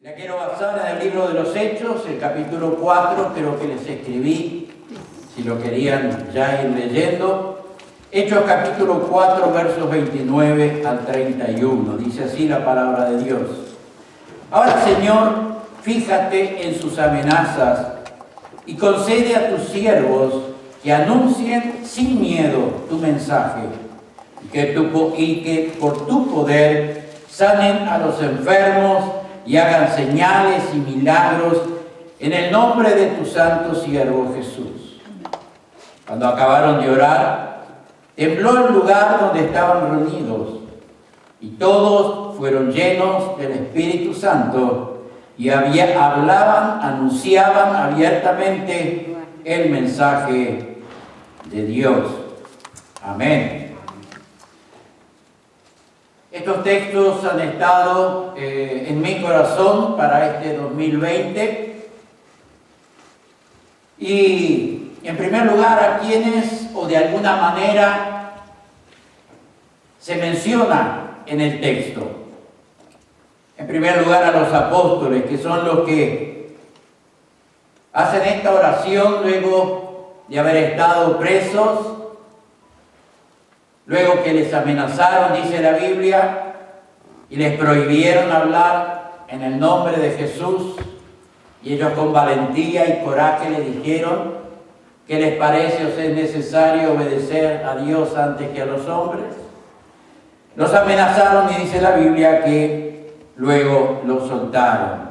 La quiero basar en el libro de los Hechos, el capítulo 4, creo que les escribí, si lo querían ya ir leyendo. Hechos capítulo 4, versos 29 al 31. Dice así la palabra de Dios. Ahora, Señor, fíjate en sus amenazas y concede a tus siervos que anuncien sin miedo tu mensaje y que por tu poder sanen a los enfermos y hagan señales y milagros en el nombre de tu santo siervo Jesús. Cuando acabaron de orar, tembló el lugar donde estaban reunidos y todos fueron llenos del Espíritu Santo y anunciaban abiertamente el mensaje de Dios. Amén. Estos textos han estado en mi corazón para este 2020 y en primer lugar a quienes o de alguna manera se menciona en el texto. En primer lugar a los apóstoles, que son los que hacen esta oración luego de haber estado presos, luego que les amenazaron, dice la Biblia, y les prohibieron hablar en el nombre de Jesús, y ellos con valentía y coraje le dijeron: ¿qué les parece o si es necesario obedecer a Dios antes que a los hombres? Los amenazaron y dice la Biblia que luego los soltaron.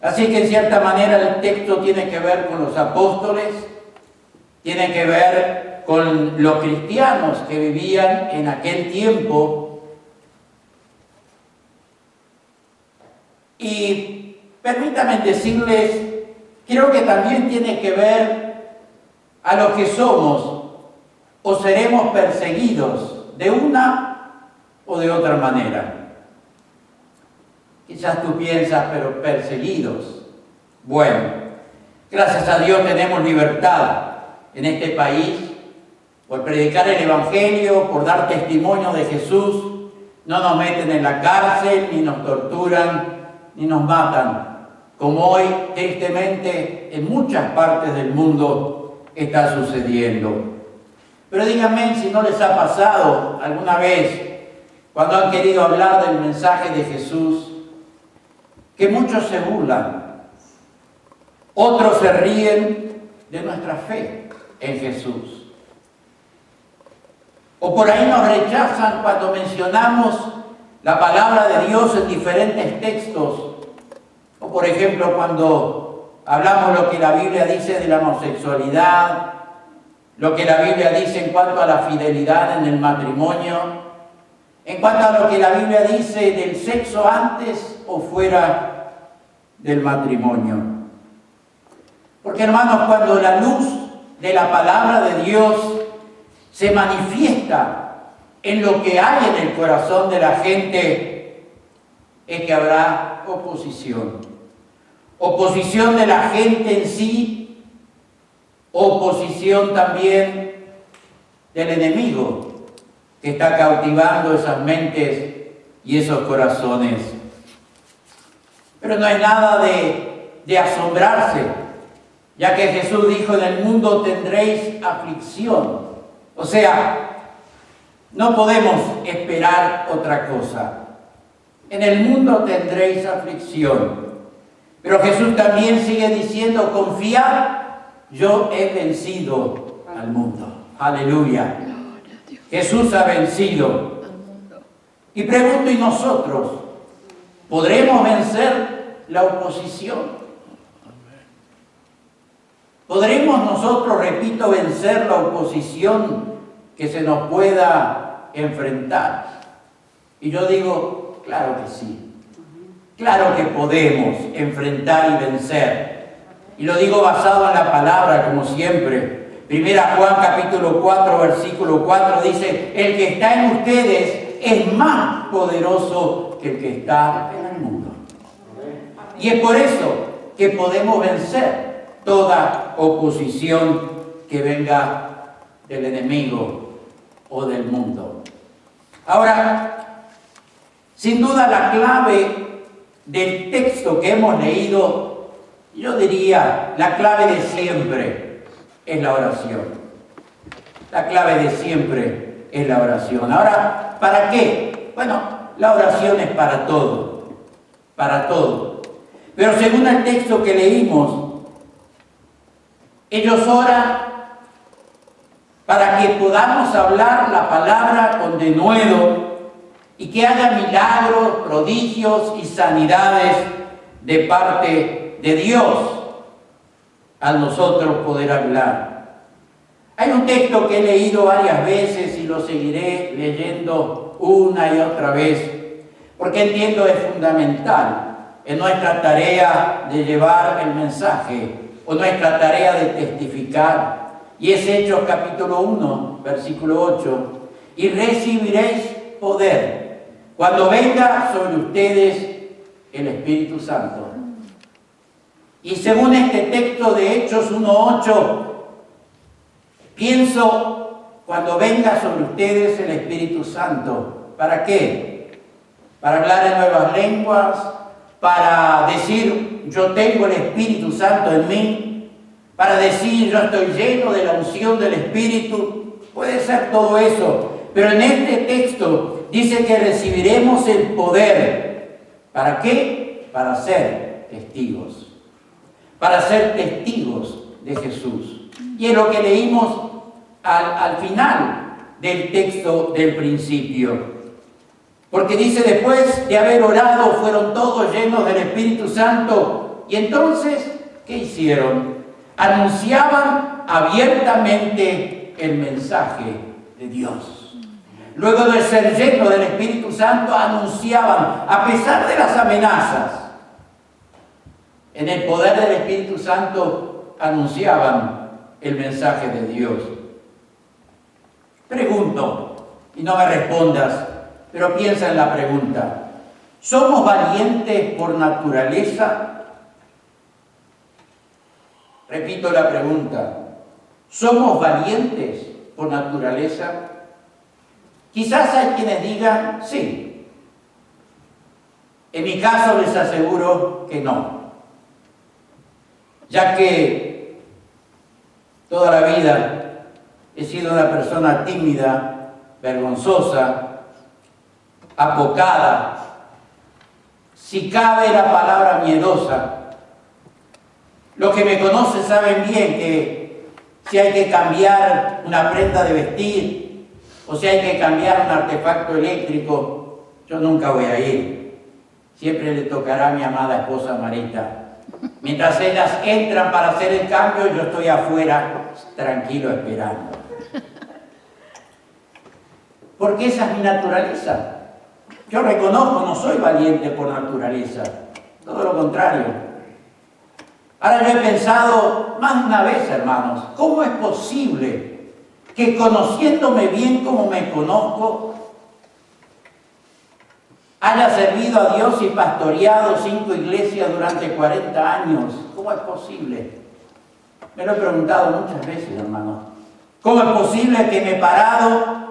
Así que en cierta manera el texto tiene que ver con los apóstoles, tiene que ver con los cristianos que vivían en aquel tiempo. Y permítanme decirles, creo que también tiene que ver a los que somos o seremos perseguidos de una o de otra manera. Quizás tú piensas, pero perseguidos. Bueno, gracias a Dios tenemos libertad en este país por predicar el Evangelio, por dar testimonio de Jesús. No nos meten en la cárcel, ni nos torturan, ni nos matan, como hoy, tristemente, en muchas partes del mundo está sucediendo. Pero díganme si no les ha pasado alguna vez, cuando han querido hablar del mensaje de Jesús, que muchos se burlan, otros se ríen de nuestra fe en Jesús. O por ahí nos rechazan cuando mencionamos la palabra de Dios en diferentes textos. O por ejemplo cuando hablamos lo que la Biblia dice de la homosexualidad, lo que la Biblia dice en cuanto a la fidelidad en el matrimonio, en cuanto a lo que la Biblia dice del sexo antes o fuera del matrimonio. Porque hermanos, cuando la luz de la palabra de Dios se manifiesta en lo que hay en el corazón de la gente, es que habrá oposición. Oposición de la gente en sí, oposición también del enemigo que está cautivando esas mentes y esos corazones. Pero no hay nada de asombrarse, ya que Jesús dijo: en el mundo tendréis aflicción. O sea, no podemos esperar otra cosa. En el mundo tendréis aflicción. Pero Jesús también sigue diciendo: confiad, yo he vencido al mundo. Aleluya. Jesús ha vencido. Y pregunto, ¿y nosotros podremos vencer la oposición? ¿Podremos nosotros, repito, vencer la oposición que se nos pueda enfrentar? Y yo digo, claro que sí. Claro que podemos enfrentar y vencer. Y lo digo basado en la palabra, como siempre. Primera Juan capítulo 4, versículo 4 dice: el que está en ustedes es más poderoso que el que está en el mundo. Y es por eso que podemos vencer toda oposición que venga del enemigo o del mundo. Ahora, sin duda la clave del texto que hemos leído, yo diría, la clave de siempre es la oración. La clave de siempre es la oración. Ahora, ¿para qué? Bueno, la oración es para todo, para todo. Pero según el texto que leímos, ellos oran para que podamos hablar la palabra con denuedo y que haya milagros, prodigios y sanidades de parte de Dios al nosotros poder hablar. Hay un texto que he leído varias veces y lo seguiré leyendo una y otra vez, porque entiendo es fundamental en nuestra tarea de llevar el mensaje o nuestra tarea de testificar. Y es Hechos capítulo 1, versículo 8. Y recibiréis poder cuando venga sobre ustedes el Espíritu Santo. Y según este texto de Hechos 1:8, pienso cuando venga sobre ustedes el Espíritu Santo. ¿Para qué? Para hablar en nuevas lenguas, para decir yo tengo el Espíritu Santo en mí, para decir yo estoy lleno de la unción del Espíritu. Puede ser todo eso, pero en este texto dice que recibiremos el poder. ¿Para qué? Para ser testigos. Para ser testigos de Jesús. Y es lo que leímos al final del texto del principio. Porque dice, después de haber orado, fueron todos llenos del Espíritu Santo. Y entonces, ¿qué hicieron? Anunciaban abiertamente el mensaje de Dios. Luego de ser llenos del Espíritu Santo, anunciaban, a pesar de las amenazas, en el poder del Espíritu Santo, anunciaban el mensaje de Dios. Pregunto, y no me respondas, pero piensa en la pregunta. ¿Somos valientes por naturaleza? Repito la pregunta. ¿Somos valientes por naturaleza? Quizás hay quienes digan sí. En mi caso les aseguro que no. Ya que toda la vida he sido una persona tímida, vergonzosa, apocada, si cabe la palabra miedosa. Los que me conocen saben bien que si hay que cambiar una prenda de vestir o si hay que cambiar un artefacto eléctrico, yo nunca voy a ir. Siempre le tocará a mi amada esposa Marita. Mientras ellas entran para hacer el cambio, yo estoy afuera, tranquilo, esperando. Porque esa es mi naturaleza. Yo reconozco, no soy valiente por naturaleza, todo lo contrario. Ahora yo he pensado más de una vez, hermanos, ¿cómo es posible que conociéndome bien como me conozco, haya servido a Dios y pastoreado 5 iglesias durante 40 años? ¿Cómo es posible? Me lo he preguntado muchas veces, hermanos. ¿Cómo es posible que me he parado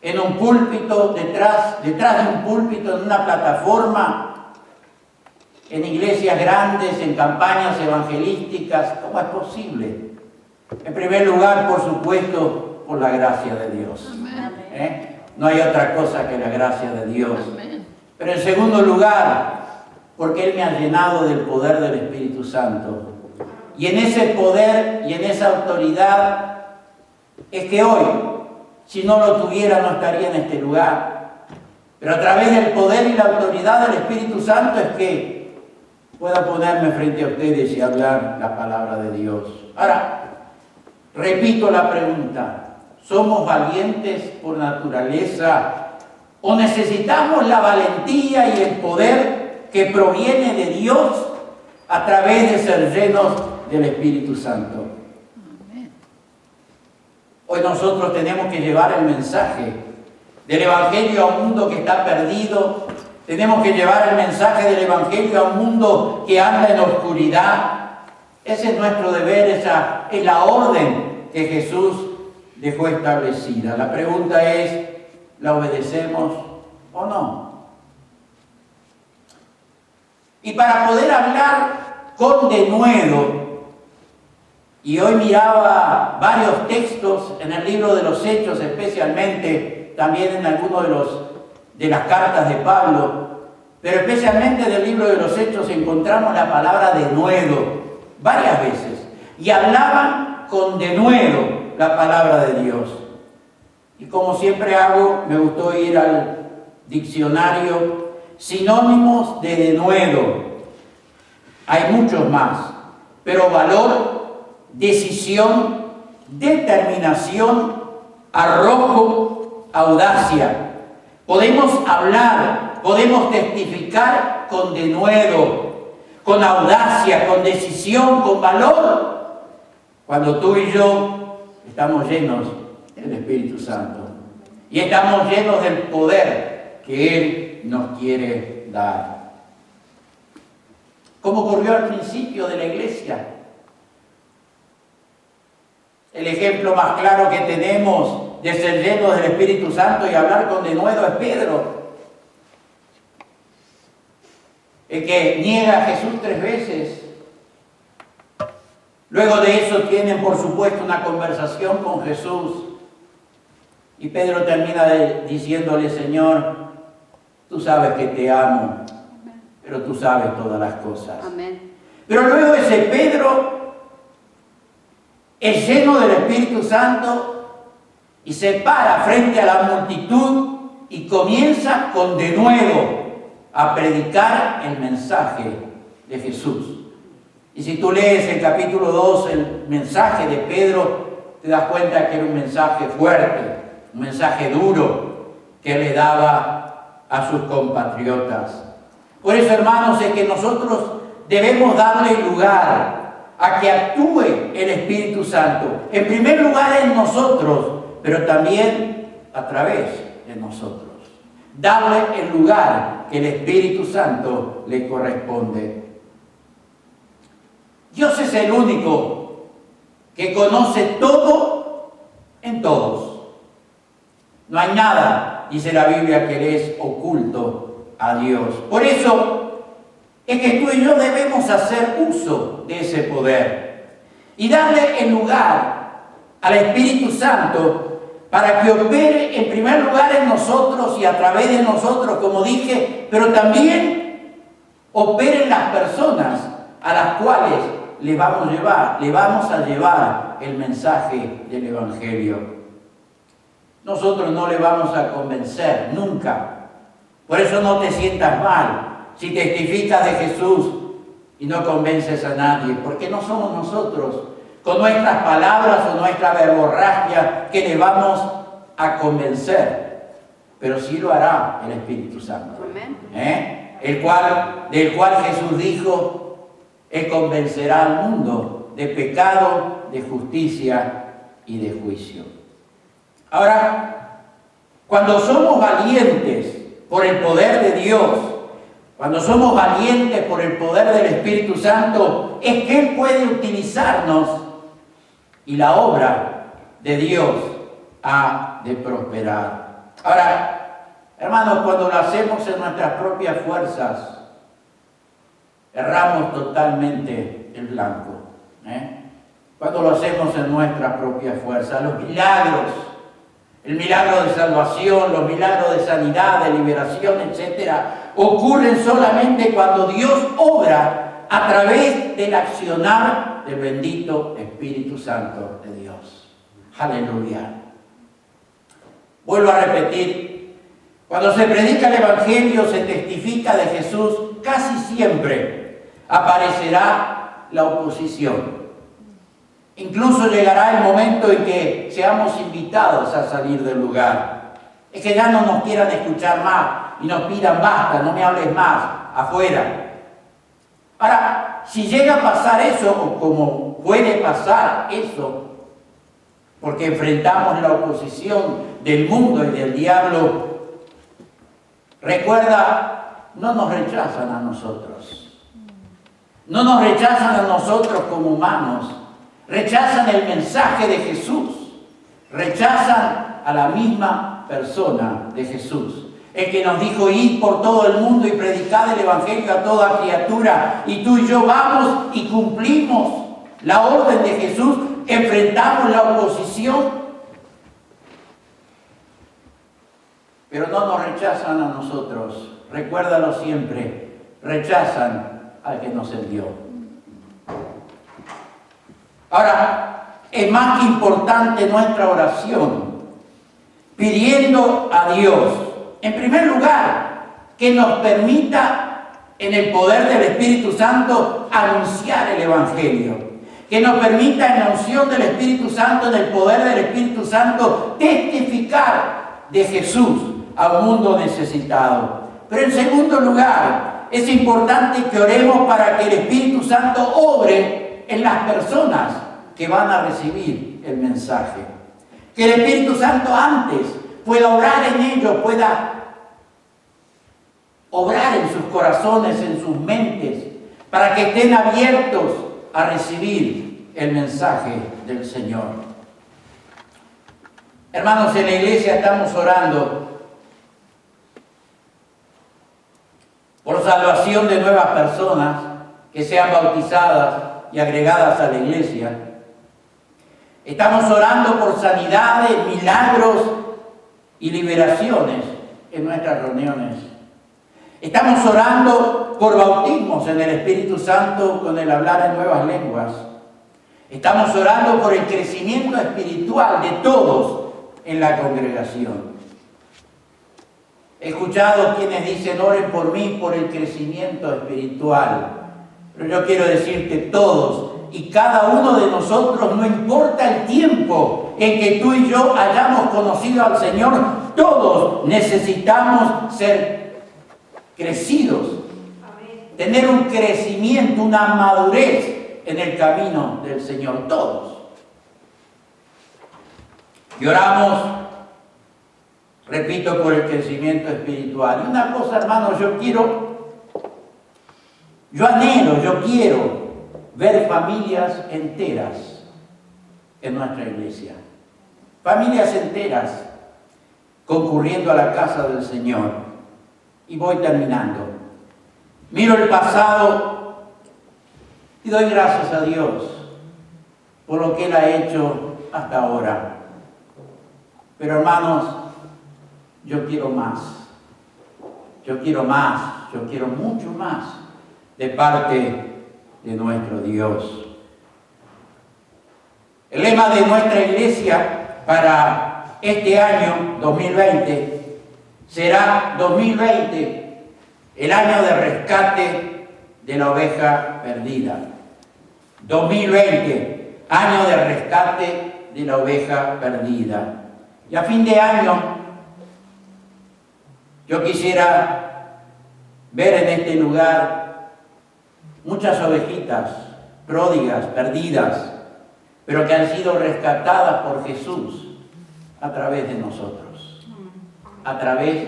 en un púlpito, detrás de un púlpito, en una plataforma, en iglesias grandes, en campañas evangelísticas? ¿Cómo es posible? En primer lugar, por supuesto, por la gracia de Dios. No hay otra cosa que la gracia de Dios. Pero en segundo lugar, porque Él me ha llenado del poder del Espíritu Santo. Y en ese poder y en esa autoridad es que hoy, si no lo tuviera, no estaría en este lugar. Pero a través del poder y la autoridad del Espíritu Santo es que pueda ponerme frente a ustedes y hablar la palabra de Dios. Ahora, repito la pregunta. ¿Somos valientes por naturaleza o necesitamos la valentía y el poder que proviene de Dios a través de ser llenos del Espíritu Santo? Hoy nosotros tenemos que llevar el mensaje del Evangelio a un mundo que está perdido. Tenemos que llevar el mensaje del Evangelio a un mundo que anda en oscuridad. Ese es nuestro deber, esa es la orden que Jesús dejó establecida. La pregunta es, ¿la obedecemos o no? Y para poder hablar con denuedo, y hoy miraba varios textos en el libro de los Hechos, especialmente también en algunos de las cartas de Pablo, pero especialmente del libro de los Hechos encontramos la palabra denuedo varias veces, y hablaban con denuedo la palabra de Dios. Y como siempre hago, me gustó ir al diccionario, sinónimos de denuedo. Hay muchos más, pero valor, decisión, determinación, arrojo, audacia. Podemos hablar, podemos testificar con denuedo, con audacia, con decisión, con valor, cuando tú y yo estamos llenos del Espíritu Santo y estamos llenos del poder que Él nos quiere dar. Como ocurrió al principio de la iglesia. El ejemplo más claro que tenemos de ser llenos del Espíritu Santo y hablar con denuedo es Pedro, el que niega a Jesús 3 veces. Luego de eso tienen, por supuesto, una conversación con Jesús. Y Pedro termina diciéndole: Señor, tú sabes que te amo, pero tú sabes todas las cosas. Amén. Pero luego ese Pedro es lleno del Espíritu Santo y se para frente a la multitud y comienza con denuedo a predicar el mensaje de Jesús. Y si tú lees el capítulo 2, el mensaje de Pedro, te das cuenta que era un mensaje fuerte, un mensaje duro que le daba a sus compatriotas. Por eso, hermanos, es que nosotros debemos darle lugar a que actúe el Espíritu Santo. En primer lugar en nosotros, pero también a través de nosotros. Darle el lugar que el Espíritu Santo le corresponde. Dios es el único que conoce todo en todos. No hay nada, dice la Biblia, que le es oculto a Dios. Por eso es que tú y yo debemos hacer uso de ese poder y darle el lugar al Espíritu Santo para que opere en primer lugar en nosotros y a través de nosotros, como dije, pero también opere en las personas a las cuales le vamos a llevar el mensaje del Evangelio. Nosotros no le vamos a convencer nunca. Por eso no te sientas mal si testificas de Jesús y no convences a nadie, porque no somos nosotros, con nuestras palabras o nuestra verborragia, que le vamos a convencer, pero sí lo hará el Espíritu Santo. Del cual Jesús dijo: Él convencerá al mundo de pecado, de justicia y de juicio. Ahora, cuando somos valientes por el poder de Dios, cuando somos valientes por el poder del Espíritu Santo, es que Él puede utilizarnos y la obra de Dios ha de prosperar. Ahora, hermanos, cuando lo hacemos en nuestras propias fuerzas, erramos totalmente el blanco. Cuando lo hacemos en nuestras propias fuerzas, los milagros, el milagro de salvación, los milagros de sanidad, de liberación, etcétera, ocurren solamente cuando Dios obra a través del accionar del bendito Espíritu Santo de Dios. Aleluya. Vuelvo a repetir, cuando se predica el Evangelio, se testifica de Jesús, casi siempre aparecerá la oposición. Incluso llegará el momento en que seamos invitados a salir del lugar. Es que ya no nos quieran escuchar más y nos pidan: basta, no me hables más, afuera. Ahora, si llega a pasar eso, o como puede pasar eso, porque enfrentamos la oposición del mundo y del diablo, recuerda, no nos rechazan a nosotros. No nos rechazan a nosotros como humanos. Rechazan el mensaje de Jesús. Rechazan a la misma persona de Jesús. el que nos dijo ir por todo el mundo y predicar el Evangelio a toda criatura, y tú y yo vamos y cumplimos la orden de Jesús, enfrentamos la oposición, pero no nos rechazan a nosotros. Recuérdalo siempre, rechazan al que nos envió. Ahora, es más que importante nuestra oración, pidiendo a Dios, en primer lugar, que nos permita, en el poder del Espíritu Santo, anunciar el Evangelio. Que nos permita, en la unción del Espíritu Santo, en el poder del Espíritu Santo, testificar de Jesús a un mundo necesitado. Pero en segundo lugar, es importante que oremos para que el Espíritu Santo obre en las personas que van a recibir el mensaje. Que el Espíritu Santo antes pueda obrar en ellos, pueda obrar en sus corazones, en sus mentes, para que estén abiertos a recibir el mensaje del Señor. Hermanos, en la iglesia estamos orando por salvación de nuevas personas que sean bautizadas y agregadas a la iglesia. Estamos orando por sanidades, milagros y liberaciones en nuestras reuniones. Estamos orando por bautismos en el Espíritu Santo con el hablar en nuevas lenguas. Estamos orando por el crecimiento espiritual de todos en la congregación. He escuchado quienes dicen, oren por mí por el crecimiento espiritual. Pero yo quiero decirte, todos y cada uno de nosotros, no importa el tiempo en que tú y yo hayamos conocido al Señor, todos necesitamos ser crecidos. Tener un crecimiento, una madurez en el camino del Señor, todos. Y oramos, repito, por el crecimiento espiritual. Y una cosa, hermanos, yo quiero ver familias enteras en nuestra iglesia. Familias enteras concurriendo a la casa del Señor. Y voy terminando. Miro el pasado y doy gracias a Dios por lo que Él ha hecho hasta ahora. Pero hermanos, yo quiero más. Yo quiero más. Yo quiero mucho más de parte de nuestro Dios. El lema de nuestra iglesia para este año 2020 será 2020, el año de rescate de la oveja perdida. 2020, año de rescate de la oveja perdida. Y a fin de año, yo quisiera ver en este lugar muchas ovejitas pródigas, perdidas, pero que han sido rescatadas por Jesús a través de nosotros. A través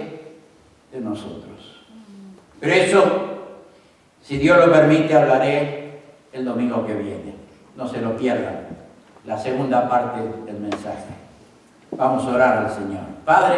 de nosotros. Pero eso, si Dios lo permite, hablaré el domingo que viene. No se lo pierdan, la segunda parte del mensaje. Vamos a orar al Señor. Padre,